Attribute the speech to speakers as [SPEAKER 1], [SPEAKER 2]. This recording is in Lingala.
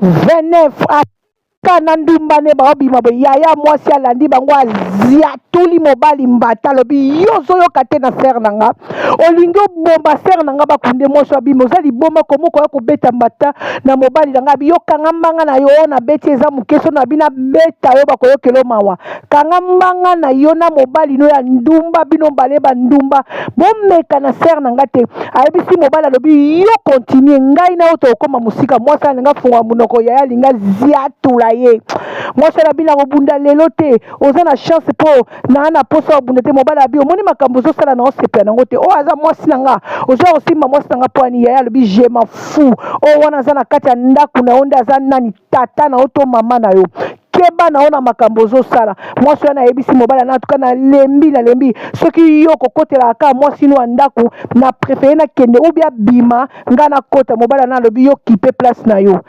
[SPEAKER 1] 29 kana ndumba ne baobima bo yaya mwasi alandi bango azia tuli mobali mbata lobi yo zoyoka te na ser nanga olingi obomba ser nanga bakunde mwasi abima ozali boma komoko ya kobeta mbata na mobali nanga bi yo kanga mbanga na yo na beti eza mukeso na bina beta yo bakoyokelo mawa kanga mbanga na yo na mobali no ya ndumba bino mbale bandumba bomeka na ser nanga te ayebisi mobali alobi yo continue ngai na yo tokoma musika mwasi alinga funga munoko yaya alinga zia tula ye mwasi alabila kobunda lelo te oza na chance po na poso abunda te mobali abi omoni makambo ozosala na osepela nango te o aza mwasi nanga oza kosimba mwasi nanga po ani yaya alobi je m'en fous o wana aza na kati ya ndako na yo nde aza nani tata na yo to mama na yo keba na ona makambo ozosala mwasi wana ayebisi mobali na tuka na lembi soki yo kokotela aka mwasi no ndako na préféré na kende ou bien bima nga na kota mobali na alobi yo kipe place na yo